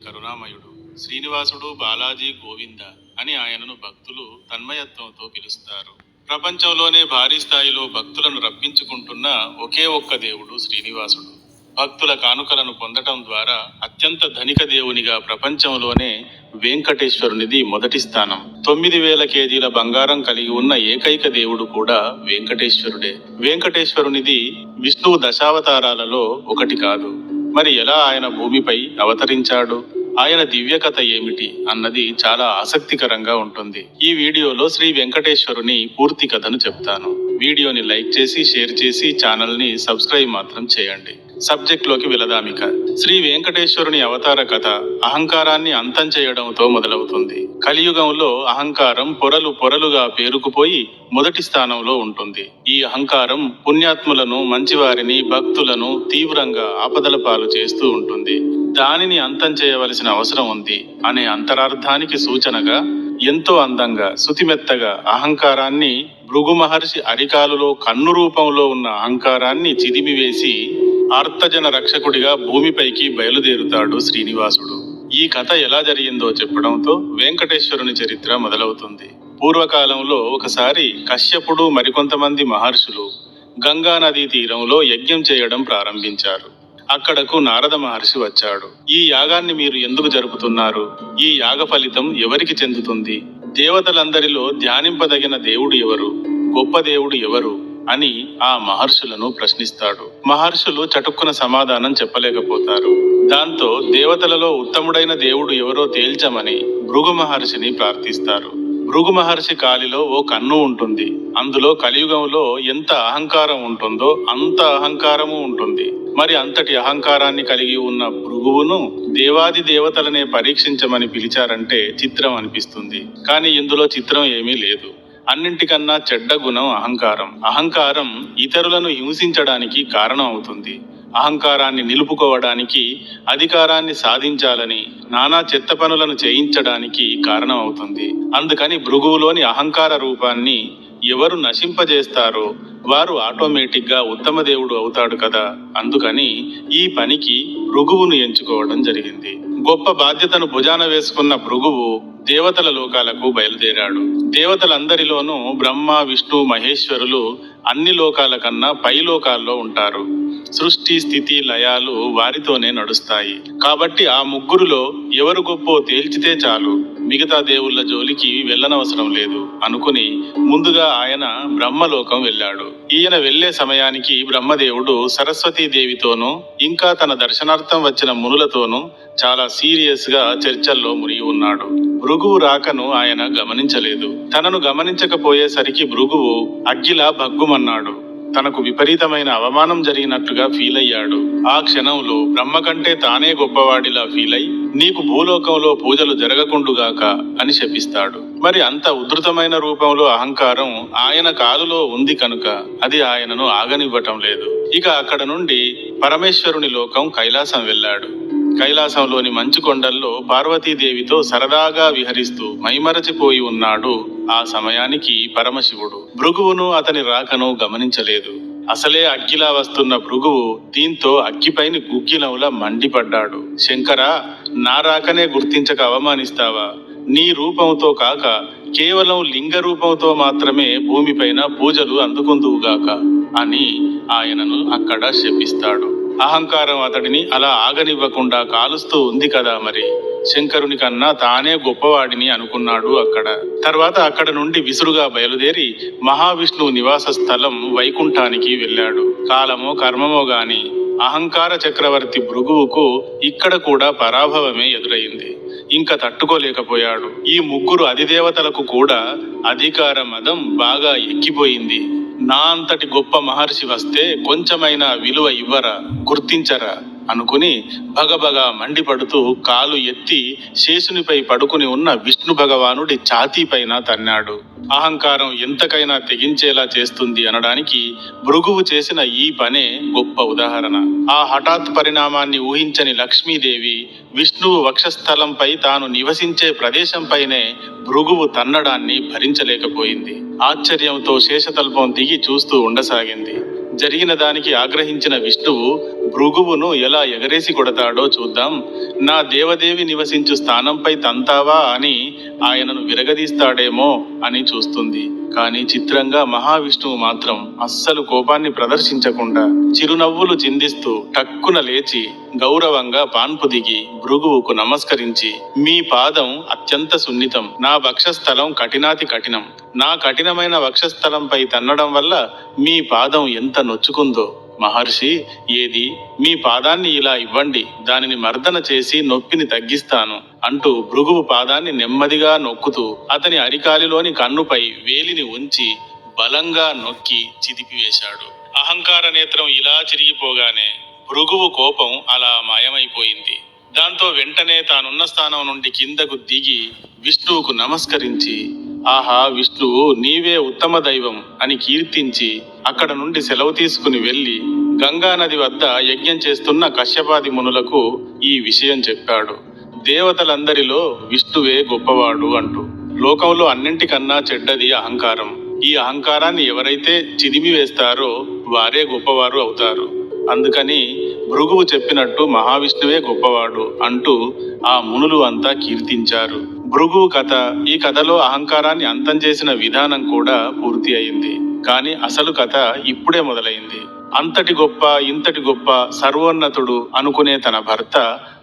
కరుణామయుడు శ్రీనివాసుడు బాలాజీ గోవింద అని ఆయనను భక్తులు తన్మయత్వంతో పిలుస్తారు. ప్రపంచంలోనే భారీ స్థాయిలో భక్తులను రప్పించుకుంటున్న ఒకే ఒక్క దేవుడు శ్రీనివాసుడు. భక్తుల కానుకలను పొందటం ద్వారా అత్యంత ధనిక దేవునిగా ప్రపంచంలోనే వెంకటేశ్వరునిది మొదటి స్థానం. 9,000 కేజీల బంగారం కలిగి ఉన్న ఏకైక దేవుడు కూడా వెంకటేశ్వరుడే. వెంకటేశ్వరునిది విష్ణువు దశావతారాలలో ఒకటి కాదు. మరి ఎలా ఆయన భూమిపై అవతరించాడు, ఆయన దివ్య కథ ఏమిటి అన్నది చాలా ఆసక్తికరంగా ఉంటుంది. ఈ వీడియోలో శ్రీ వెంకటేశ్వరుని పూర్తి కథను చెప్తాను. వీడియోని లైక్ చేసి షేర్ చేసి ఛానల్ని సబ్స్క్రైబ్ మాత్రం చేయండి. సబ్జెక్ట్ లోకి వెళదామిక. శ్రీ వెంకటేశ్వరుని అవతార కథ అహంకారాన్ని అంతం చేయడంతో మొదలవుతుంది. కలియుగంలో అహంకారం పొరలు పొరలుగా పేరుకుపోయి మొదటి స్థానంలో ఉంటుంది. ఈ అహంకారం పుణ్యాత్ములను, మంచివారిని, భక్తులను తీవ్రంగా ఆపదల పాలు చేస్తూ ఉంటుంది. దానిని అంతం చేయవలసిన అవసరం ఉంది అనే అంతరార్థానికి సూచనగా ఎంతో అందంగా శుతిమెత్తగా అహంకారాన్ని భృగు మహర్షి అరికాలులో కన్ను రూపంలో ఉన్న అహంకారాన్ని చిదిమివేసి ఆర్తజన రక్షకుడిగా భూమిపైకి బయలుదేరుతాడు శ్రీనివాసుడు. ఈ కథ ఎలా జరిగిందో చెప్పడంతో వెంకటేశ్వరుని చరిత్ర మొదలవుతుంది. పూర్వకాలంలో ఒకసారి కశ్యపుడు మరికొంతమంది మహర్షులు గంగా నదీ తీరంలో యజ్ఞం చేయడం ప్రారంభించారు. అక్కడకు నారద మహర్షి వచ్చాడు. ఈ యాగాన్ని మీరు ఎందుకు జరుపుతున్నారు? ఈ యాగ ఫలితం ఎవరికి చెందుతుంది? దేవతలందరిలో ధ్యానింపదగిన దేవుడు ఎవరు? గొప్ప దేవుడు ఎవరు అని ఆ మహర్షులను ప్రశ్నిస్తాడు. మహర్షులు చటుక్కున సమాధానం చెప్పలేకపోతారు. దాంతో దేవతలలో ఉత్తముడైన దేవుడు ఎవరో తేల్చమని భృగు మహర్షిని ప్రార్థిస్తారు. భృగు మహర్షి కాలిలో ఓ కన్ను ఉంటుంది. అందులో కలియుగంలో ఎంత అహంకారం ఉంటుందో అంత అహంకారము ఉంటుంది. మరి అంతటి అహంకారాన్ని కలిగి ఉన్న భృగువును దేవాది దేవతలనే పరీక్షించమని పిలిచారంటే చిత్రం అనిపిస్తుంది. కానీ ఇందులో చిత్రం ఏమీ లేదు. అన్నింటికన్నా చెడ్డ గుణం అహంకారం. అహంకారం ఇతరులను హింసించడానికి కారణం అవుతుంది. అహంకారాన్ని నిలుపుకోవడానికి, అధికారాన్ని సాధించాలని నానా చెత్త పనులను చేయించడానికి కారణం అవుతుంది. అందుకని భృగువులోని అహంకార రూపాన్ని ఎవరు నశింపజేస్తారో వారు ఆటోమేటిక్ గా ఉత్తమ దేవుడు అవుతాడు కదా. అందుకని ఈ పనికి భృగువును ఎంచుకోవడం జరిగింది. గొప్ప బాధ్యతను భుజాన వేసుకున్న భృగువు దేవతల లోకాలకు బయలుదేరాడు. దేవతలందరిలోనూ బ్రహ్మ, విష్ణు, మహేశ్వరులు అన్ని లోకాల కన్నా పై లోకాల్లో ఉంటారు. సృష్టి, స్థితి, లయాలు వారితోనే నడుస్తాయి. కాబట్టి ఆ ముగ్గురులో ఎవరు గొప్పో తేల్చితే చాలు, మిగతా దేవుళ్ళ జోలికి వెళ్ళనవసరం లేదు అనుకుని ముందుగా ఆయన బ్రహ్మలోకం వెళ్ళాడు. ఈయన వెళ్లే సమయానికి బ్రహ్మదేవుడు సరస్వతీదేవితోనూ ఇంకా తన దర్శనార్థం వచ్చిన మునులతోనూ చాలా సీరియస్ గా చర్చల్లో మునిగి ఉన్నాడు. భృగువు రాకను ఆయన గమనించలేదు. తనను గమనించకపోయేసరికి భృగువు అగ్గిలా భగ్గుమన్నాడు. తనకు విపరీతమైన అవమానం జరిగినట్టుగా ఫీల్ అయ్యాడు. ఆ క్షణంలో బ్రహ్మ కంటే తానే గొప్పవాడిలా ఫీల్ అయి నీకు భూలోకంలో పూజలు జరగకుండుగాక అని శపిస్తాడు. మరి అంత ఉధృతమైన రూపంలో అహంకారం ఆయన కాలులో ఉంది కనుక అది ఆయనను ఆగనివ్వటం లేదు. ఇక అక్కడ నుండి పరమేశ్వరుని లోకం కైలాసం వెళ్ళాడు. కైలాసంలోని మంచు కొండల్లో పార్వతీదేవితో సరదాగా విహరిస్తూ మైమరచిపోయి ఉన్నాడు. ఆ సమయానికి పరమశివుడు భృగువును అతని రాకను గమనించలేదు. అసలే అగ్గిలా వస్తున్న భృగువు దీంతో అగ్గిపైన గుగ్గిలంలా మండిపడ్డాడు. శంకరా, నా రాకనే గుర్తించక అవమానిస్తావా? నీ రూపంతో కాక కేవలం లింగ రూపంతో మాత్రమే భూమిపైన పూజలు అందుకుందువుగాక అని ఆయనను అక్కడ శపిస్తాడు. అహంకారం అతడిని అలా ఆగనివ్వకుండా కాలుస్తూ ఉంది కదా. మరి శంకరుని కన్నా తానే గొప్పవాడిని అనుకున్నాడు అక్కడ. తర్వాత అక్కడ నుండి విసురుగా బయలుదేరి మహావిష్ణువు నివాస స్థలం వైకుంఠానికి వెళ్ళాడు. కాలమో కర్మమో గాని అహంకార చక్రవర్తి భృగువుకు ఇక్కడ కూడా పరాభవమే ఎదురైంది. ఇంకా తట్టుకోలేకపోయాడు. ఈ ముగ్గురు అధిదేవతలకు కూడా అధికార మదం బాగా ఎక్కిపోయింది. నా అంతటి గొప్ప మహర్షి వస్తే కొంచెమైనా విలువ ఇవ్వరా, గుర్తించరా అనుకుని భగభగా మండిపడుతూ కాలు ఎత్తి శేషునిపై పడుకుని ఉన్న విష్ణు భగవానుడి ఛాతీ పైన తన్నాడు. అహంకారం ఎంతకైనా తెగించేలా చేస్తుంది అనడానికి భృగువు చేసిన ఈ పనే గొప్ప ఉదాహరణ. ఆ హఠాత్ పరిణామాన్ని ఊహించని లక్ష్మీదేవి విష్ణువు వక్షస్థలంపై తాను నివసించే ప్రదేశంపైనే భృగువు తన్నడాన్ని భరించలేకపోయింది. ఆశ్చర్యంతో శేషతల్పం దిగి చూస్తూ ఉండసాగింది. జరిగిన దానికి ఆగ్రహించిన విష్ణువు భృగువును ఎలా ఎగరేసి కొడతాడో చూద్దాం. నా దేవదేవి నివసించు స్థానంపై తంతావా అని ఆయనను విరగదీస్తాడేమో అని చూస్తుంది. కానీ చిత్రంగా మహావిష్ణువు మాత్రం అస్సలు కోపాన్ని ప్రదర్శించకుండా చిరునవ్వులు చిందిస్తూ టక్కున లేచి గౌరవంగా పాన్పు దిగి భృగువుకు నమస్కరించి, మీ పాదం అత్యంత సున్నితం, నా వక్షస్థలం కఠినాతి కఠినం, నా కఠినమైన వక్షస్థలంపై తన్నడం వల్ల మీ పాదం ఎంత నొచ్చుకుందో. మహర్షి, ఏది మీ పాదాన్ని ఇలా ఇవ్వండి, దానిని మర్దన చేసి నొప్పిని తగ్గిస్తాను అంటూ భృగువు పాదాన్ని నెమ్మదిగా నొక్కుతూ అతని అరికాలిలోని కన్నుపై వేలిని ఉంచి బలంగా నొక్కి చిదిపివేశాడు. అహంకార నేత్రం ఇలా చిరిగిపోగానే భృగువు కోపం అలా మాయమైపోయింది. దాంతో వెంటనే తానున్న స్థానం నుండి కిందకు దిగి విష్ణువుకు నమస్కరించి, ఆహా విష్ణువు, నీవే ఉత్తమ దైవం అని కీర్తించి అక్కడ నుండి సెలవు తీసుకుని వెళ్లి గంగా నది వద్ద యజ్ఞం చేస్తున్న కశ్యపాది మునులకు ఈ విషయం చెప్పాడు. దేవతలందరిలో విష్ణువే గొప్పవాడు అంటూ. లోకంలో అన్నింటికన్నా చెడ్డది అహంకారం. ఈ అహంకారాన్ని ఎవరైతే చిదిమివేస్తారో వారే గొప్పవారు అవుతారు. అందుకని భృగువు చెప్పినట్టు మహావిష్ణువే గొప్పవాడు అంటూ ఆ మునులు అంతా కీర్తించారు. భృగువు కథ, ఈ కథలో అహంకారాన్ని అంతం చేసిన విధానం కూడా పూర్తి అయింది. కానీ అసలు కథ ఇప్పుడే మొదలైంది. అంతటి గొప్ప, ఇంతటి గొప్ప, సర్వోన్నతుడు అనుకునే తన భర్త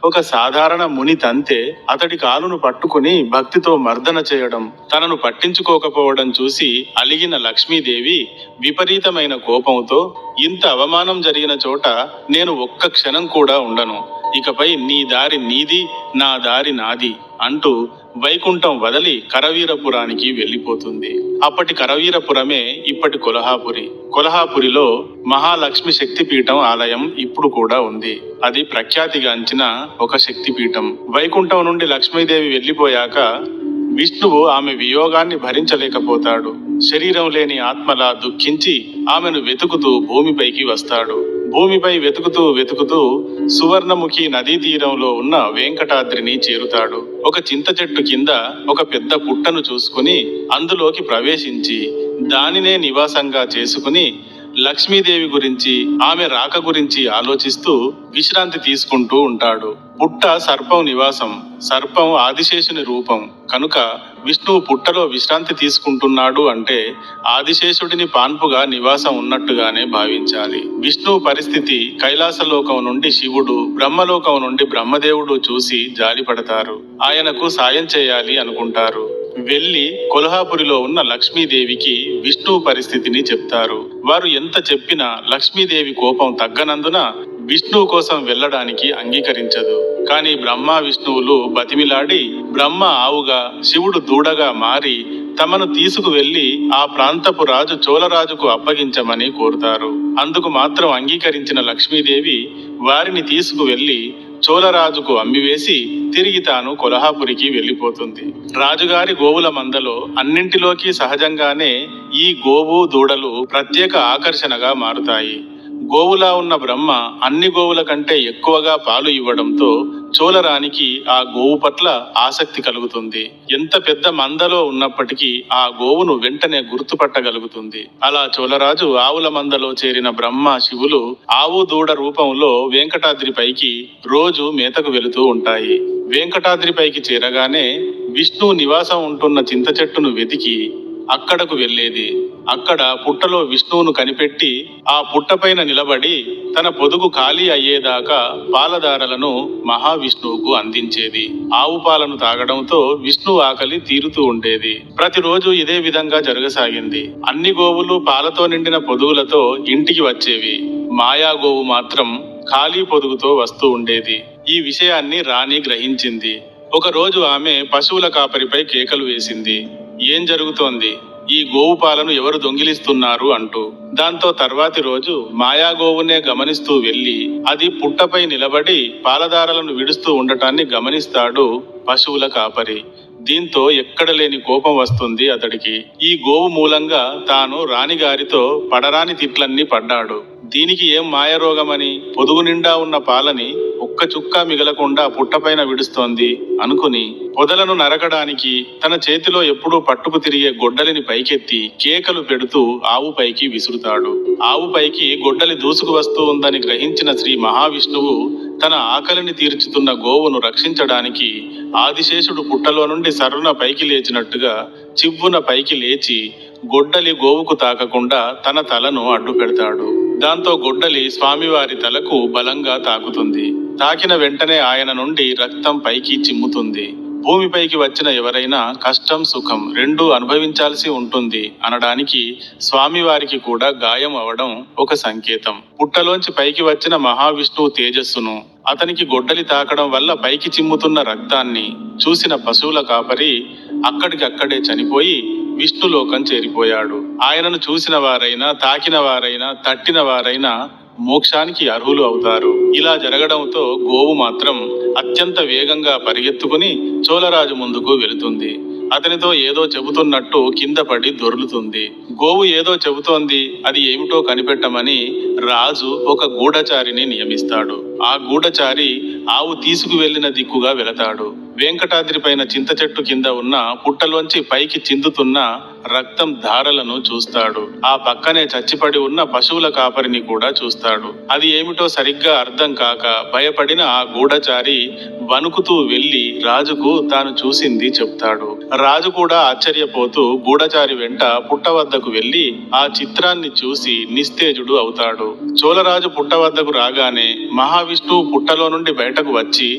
ఒక సాధారణ ముని తంతే అతడి కాలును పట్టుకుని భక్తితో మర్దన చేయడం, తనను పట్టించుకోకపోవడం చూసి అలిగిన లక్ష్మీదేవి విపరీతమైన కోపంతో, ఇంత అవమానం జరిగిన చోట నేను ఒక్క క్షణం కూడా ఉండను, ఇకపై నీ దారి నీది, నా దారి నాది అంటూ వైకుంఠం వదలి కరవీరపురానికి వెళ్ళిపోతుంది. అప్పటి కరవీరపురమే ఇప్పటి కొల్హాపురి. కొల్హాపురిలో మహాలక్ష్మి శక్తిపీఠం ఆలయం ఇప్పుడు కూడా ఉంది. అది ప్రఖ్యాతిగాంచిన ఒక శక్తిపీఠం. వైకుంఠం నుండి లక్ష్మీదేవి వెళ్ళిపోయాక విష్ణువు ఆమె వియోగాన్ని భరించలేకపోతాడు. శరీరం లేని ఆత్మలా దుఃఖించి ఆమెను వెతుకుతూ భూమిపైకి వస్తాడు. భూమిపై వెతుకుతూ వెతుకుతూ సువర్ణముఖి నదీ తీరంలో ఉన్న వెంకటాద్రిని చేరుతాడు. ఒక చింత చెట్టు కింద ఒక పెద్ద పుట్టను చూసుకుని అందులోకి ప్రవేశించి దానినే నివాసంగా చేసుకుని లక్ష్మీదేవి గురించి, ఆమె రాక గురించి ఆలోచిస్తూ విశ్రాంతి తీసుకుంటూ ఉంటాడు. పుట్ట సర్పం నివాసం, సర్పం ఆదిశేషుని రూపం కనుక విష్ణువు పుట్టలో విశ్రాంతి తీసుకుంటున్నాడు అంటే ఆదిశేషుడిని పాన్పుగా నివాసం ఉన్నట్టుగానే భావించాలి. విష్ణువు పరిస్థితి కైలాసలోకం నుండి శివుడు, బ్రహ్మలోకం నుండి బ్రహ్మదేవుడు చూసి జాలిపడతారు. ఆయనకు సాయం చేయాలి అనుకుంటారు. వెళ్లి కొల్హాపురిలో ఉన్న లక్ష్మీదేవికి విష్ణువు పరిస్థితిని చెప్తారు. వారు ఎంత చెప్పినా లక్ష్మీదేవి కోపం తగ్గనందున విష్ణువు కోసం వెళ్ళడానికి అంగీకరించదు. కానీ బ్రహ్మ విష్ణువులు బతిమిలాడి బ్రహ్మ ఆవుగా, శివుడు దూడగా మారి తమను తీసుకువెళ్లి ఆ ప్రాంతపు రాజు చోళరాజుకు అప్పగించమని కోరుతారు. అందుకు మాత్రం అంగీకరించిన లక్ష్మీదేవి వారిని తీసుకువెళ్లి చోళరాజుకు అమ్మివేసి తిరిగి తాను కొల్హాపురికి వెళ్ళిపోతుంది. రాజుగారి గోవుల మందలో అన్నింటిలోకి సహజంగానే ఈ గోవు, దూడలు ప్రత్యేక ఆకర్షణగా మారుతాయి. గోవులా ఉన్న బ్రహ్మ అన్ని గోవుల కంటే ఎక్కువగా పాలు ఇవ్వడంతో చోళరానికి ఆ గోవు పట్ల ఆసక్తి కలుగుతుంది. ఎంత పెద్ద మందలో ఉన్నప్పటికీ ఆ గోవును వెంటనే గుర్తుపట్టగలుగుతుంది. అలా చోళరాజు ఆవుల మందలో చేరిన బ్రహ్మ, శివులు ఆవు, దూడ రూపంలో వెంకటాద్రిపైకి రోజు మేతకు వెళుతూ ఉంటాయి. వెంకటాద్రిపైకి చేరగానే విష్ణువు నివాసం ఉంటున్న చింత చెట్టును వెతికి అక్కడకు వెళ్ళేది. అక్కడ పుట్టలో విష్ణువును కనిపెట్టి ఆ పుట్టపైన నిలబడి తన పొదుగు ఖాళీ అయ్యేదాకా పాలధారలను మహావిష్ణువుకు అందించేది. ఆవు పాలను తాగడంతో విష్ణువు ఆకలి తీరుతూ ఉండేది. ప్రతిరోజు ఇదే విధంగా జరగసాగింది. అన్ని గోవులు పాలతో నిండిన పొదుగులతో ఇంటికి వచ్చేవి. మాయా గోవు మాత్రం ఖాళీ పొదుగుతో వస్తూ ఉండేది. ఈ విషయాన్ని రాణి గ్రహించింది. ఒక రోజు ఆమె పశువుల కాపరిపై కేకలు వేసింది. ఏం జరుగుతోంది? ఈ గోవు పాలను ఎవరు దొంగిలిస్తున్నారు అంటూ. దాంతో తర్వాతి రోజు మాయా గోవునే గమనిస్తూ వెళ్లి అది పుట్టపై నిలబడి పాలధారలను విడుస్తూ ఉండటాన్ని గమనిస్తాడు పశువుల కాపరి. దీంతో ఎక్కడ లేని కోపం వస్తుంది అతడికి. ఈ గోవు మూలంగా తాను రాణిగారితో పడరాని తిట్లన్నీ పడ్డాడు. దీనికి ఏం మాయరోగమని పొదుగు నిండా ఉన్న పాలని ఒక్క చుక్క మిగలకుండా పుట్టపైన విడుస్తోంది అనుకుని పొదలను నరకడానికి తన చేతిలో ఎప్పుడూ పట్టుకు తిరిగే గొడ్డలిని పైకెత్తి కేకలు పెడుతూ ఆవు పైకి విసురుతాడు. ఆవు పైకి గొడ్డలి దూసుకు వస్తూ ఉందని గ్రహించిన శ్రీ మహావిష్ణువు తన ఆకలిని తీర్చుతున్న గోవును రక్షించడానికి ఆదిశేషుడు పుట్టలో నుండి సర్రున పైకి లేచినట్టుగా చివ్వున పైకి లేచి గొడ్డలి గోవుకు తాకకుండా తన తలను అడ్డు పెడతాడు. దాంతో గొడ్డలి స్వామివారి తలకు బలంగా తాకుతుంది. తాకిన వెంటనే ఆయన నుండి రక్తం పైకి చిమ్ముతుంది. భూమిపైకి వచ్చిన ఎవరైనా కష్టం సుఖం రెండూ అనుభవించాల్సి ఉంటుంది అనడానికి స్వామివారికి కూడా గాయం అవడం ఒక సంకేతం. పుట్టలోంచి పైకి వచ్చిన మహావిష్ణువు తేజస్సును, అతనికి గొడ్డలి తాకడం వల్ల పైకి చిమ్ముతున్న రక్తాన్ని చూసిన పశువుల కాపరి అక్కడికక్కడే చనిపోయి విష్ణులోకం చేరిపోయాడు. ఆయనను చూసిన వారైనా, తాకిన వారైనా, తట్టిన వారైనా మోక్షానికి అర్హులు అవుతారు. ఇలా జరగడంతో గోవు మాత్రం అత్యంత వేగంగా పరిగెత్తుకుని చోళరాజు ముందుకు వెళుతుంది. అతనితో ఏదో చెబుతున్నట్టు కింద పడి దొర్లుతుంది. గోవు ఏదో చెబుతోంది, అది ఏమిటో కనిపెట్టమని రాజు ఒక గూఢచారిని నియమిస్తాడు. ఆ గూఢచారి ఆవు తీసుకువెళ్లిన దిక్కుగా వెళతాడు. వెంకటాద్రి పైన చింత చెట్టు కింద ఉన్న పుట్టలోంచి పైకి చిందుతున్న రక్తం ధారలను చూస్తాడు. ఆ పక్కనే చచ్చిపడి ఉన్న పశువుల కాపరిని కూడా చూస్తాడు. అది ఏమిటో సరిగ్గా అర్థం కాక భయపడిన ఆ గూఢచారి వణుకుతూ వెళ్లి రాజుకు తాను చూసింది చెప్తాడు. రాజు కూడా ఆశ్చర్యపోతూ గూఢచారి వెంట పుట్ట వద్దకు వెళ్లి ఆ చిత్రాన్ని చూసి నిస్తేజుడు అవుతాడు. చోళరాజు పుట్ట వద్దకు రాగానే మహావిష్ణువు పుట్టలో నుండి బయటకు వచ్చి,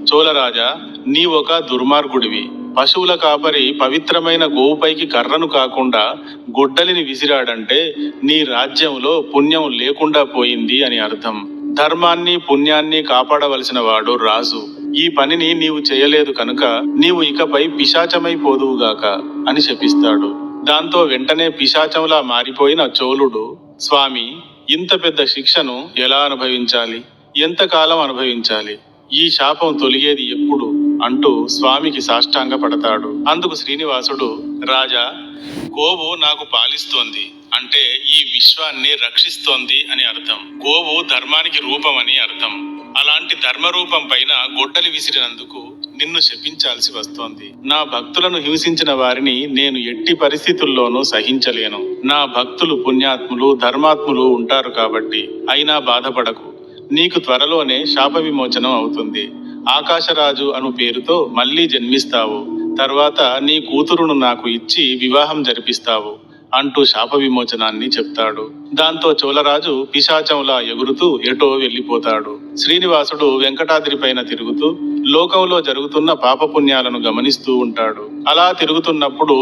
చోళరాజా, నీ ఒక దుర్మార్గుడివి. పశువుల కాపరి పవిత్రమైన గోవుపైకి కర్రను కాకుండా గొడ్డలిని విసిరాడంటే నీ రాజ్యంలో పుణ్యం లేకుండా పోయింది అని అర్థం. ధర్మాన్ని పుణ్యాన్ని కాపాడవలసిన వాడు రాజు. ఈ పనిని నీవు చేయలేదు కనుక నీవు ఇకపై పిశాచమైపోదువుగాక అని శపిస్తాడు. దాంతో వెంటనే పిశాచంలా మారిపోయిన చోళుడు, స్వామి, ఇంత పెద్ద శిక్షను ఎలా అనుభవించాలి, ఎంతకాలం అనుభవించాలి, ఈ శాపం తొలిగేది ఎప్పుడు అంటూ స్వామికి సాష్టాంగ పడతాడు. అందుకు శ్రీనివాసుడు, రాజా, గోవు నాకు పాలిస్తోంది అంటే ఈ విశ్వాన్ని రక్షిస్తోంది అని అర్థం. గోవు ధర్మానికి రూపం అని అర్థం. అలాంటి ధర్మరూపం పైన గొడ్డలి విసిరినందుకు నిన్ను శపించాల్సి వస్తోంది. నా భక్తులను హింసించిన వారిని నేను ఎట్టి పరిస్థితుల్లోనూ సహించలేను. నా భక్తులు పుణ్యాత్ములు, ధర్మాత్ములు ఉంటారు కాబట్టి. అయినా బాధపడకు, నీకు త్వరలోనే శాప విమోచనం అవుతుంది. ఆకాశరాజు అను పేరుతో మళ్ళీ జన్మిస్తావు. తర్వాత నీ కూతురును నాకు ఇచ్చి వివాహం జరిపిస్తావు అంటూ శాప విమోచనాన్ని చెప్తాడు. దాంతో చోళరాజు పిశాచంలా ఎగురుతూ ఎటో వెళ్లిపోతాడు. శ్రీనివాసుడు వెంకటాద్రి పైన తిరుగుతూ లోకంలో జరుగుతున్న పాపపుణ్యాలను గమనిస్తూ ఉంటాడు. అలా తిరుగుతున్నప్పుడు